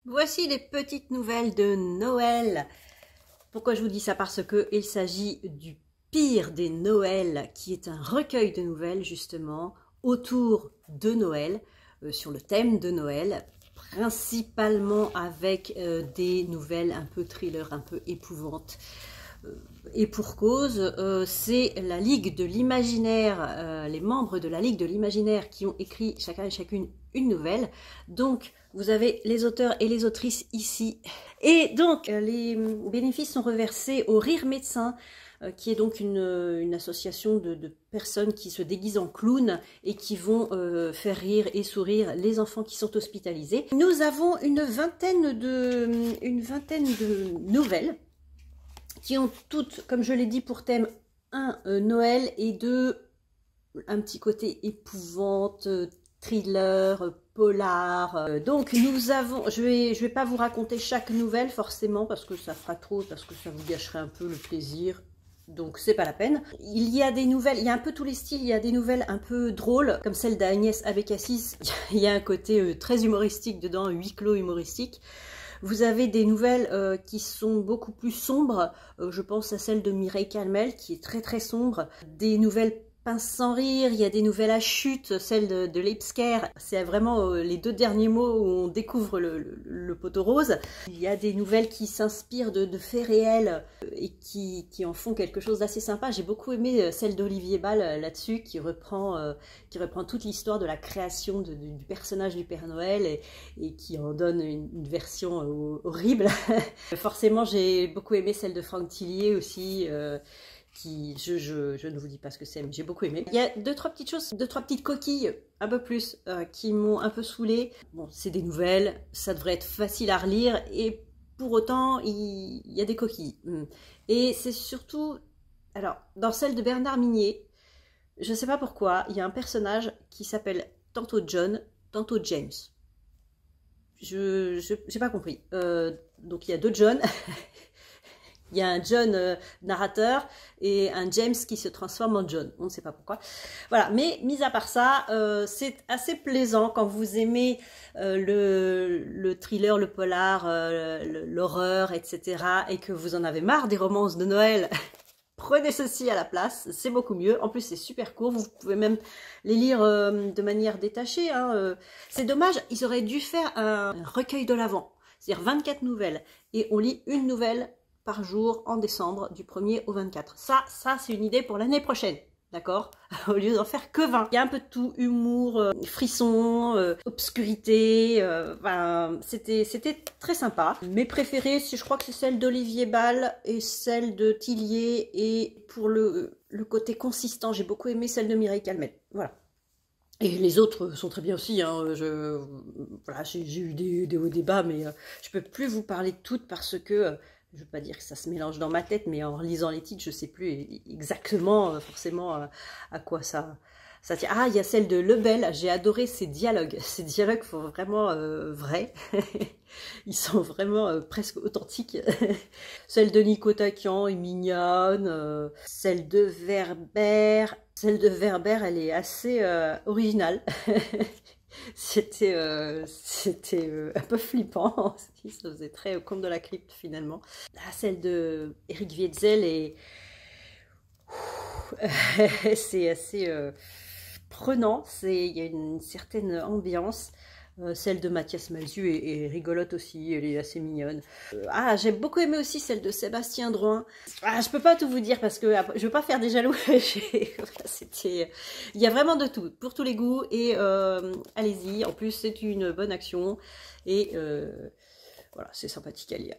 Voici les petites nouvelles de Noël. Pourquoi je vous dis ça? Parce qu'il s'agit du pire des Noëls, qui est un recueil de nouvelles justement autour de Noël, sur le thème de Noël, principalement avec des nouvelles un peu thriller, un peu épouvantes. Et pour cause, c'est la Ligue de l'Imaginaire, les membres de la Ligue de l'Imaginaire qui ont écrit chacun et chacune une nouvelle. Donc, vous avez les auteurs et les autrices ici. Et donc, les bénéfices sont reversés au Rire Médecin, qui est donc une association de personnes qui se déguisent en clowns et qui vont faire rire et sourire les enfants qui sont hospitalisés. Nous avons une vingtaine de nouvelles qui ont toutes, comme je l'ai dit, pour thème un Noël et deux un petit côté épouvante, thriller, polar. Donc nous avons, je vais pas vous raconter chaque nouvelle forcément parce que ça fera trop, parce que ça vous gâcherait un peu le plaisir. Donc c'est pas la peine. Il y a des nouvelles, il y a un peu tous les styles, il y a des nouvelles un peu drôles, comme celle d'Agnès Abécassis. Il y a un côté très humoristique dedans, huis clos humoristique. Vous avez des nouvelles qui sont beaucoup plus sombres, je pense à celle de Mireille Calmel qui est très très sombre. Des nouvelles pince sans rire, il y a des nouvelles à chute, celle de Leipsker, c'est vraiment les deux derniers mots où on découvre le poteau rose. Il y a des nouvelles qui s'inspirent de faits réels et qui en font quelque chose d'assez sympa. J'ai beaucoup aimé celle d'Olivier Bal là-dessus, qui reprend toute l'histoire de la création du personnage du Père Noël et qui en donne une version horrible. Forcément, j'ai beaucoup aimé celle de Franck Tillier aussi, qui, je ne vous dis pas ce que c'est, mais j'ai beaucoup aimé. Il y a deux, trois petites choses, deux, trois petites coquilles, un peu plus, qui m'ont un peu saoulée. Bon, c'est des nouvelles, ça devrait être facile à relire, et pour autant, il y a des coquilles. Et c'est surtout, alors, dans celle de Bernard Minier, je ne sais pas pourquoi, il y a un personnage qui s'appelle tantôt John, tantôt James. Je n'ai pas compris. Donc il y a deux John. Il y a un John narrateur et un James qui se transforme en John. On ne sait pas pourquoi. Voilà, mais mis à part ça, c'est assez plaisant quand vous aimez le thriller, le polar, l'horreur, etc. et que vous en avez marre des romances de Noël. Prenez ceci à la place, c'est beaucoup mieux. En plus, c'est super court, vous pouvez même les lire de manière détachée. C'est dommage, ils auraient dû faire un recueil de l'Avent, c'est-à-dire 24 nouvelles. Et on lit une nouvelle par jour en décembre, du 1er au 24. Ça c'est une idée pour l'année prochaine, d'accord? Au lieu d'en faire que 20. Il y a un peu de tout, humour, frisson, obscurité, c'était très sympa. Mes préférées, je crois que c'est celle d'Olivier Bal et celle de Tillier, et pour le côté consistant, j'ai beaucoup aimé celle de Mireille Calmel. Voilà. Et les autres sont très bien aussi, voilà, j'ai eu des hauts débats, mais je peux plus vous parler de toutes parce que je ne veux pas dire que ça se mélange dans ma tête, mais en lisant les titres, je ne sais plus exactement forcément à quoi ça tient. Ah, il y a celle de Lebel, j'ai adoré ces dialogues. Ces dialogues sont vraiment vrais. Ils sont vraiment presque authentiques. Celle de Nico Taquian est mignonne. Celle de Werber, elle est assez originale. C'était un peu flippant aussi, ça faisait très conte de la crypte finalement. Ah, celle de Eric Wietzel et c'est assez prenant, il y a une certaine ambiance. Celle de Mathias Malzieu est rigolote aussi, elle est assez mignonne. J'ai beaucoup aimé aussi celle de Sébastien Drouin. Je peux pas tout vous dire parce que je veux pas faire des jaloux. Il y a vraiment de tout, pour tous les goûts, et allez-y. En plus, c'est une bonne action et voilà, c'est sympathique à lire.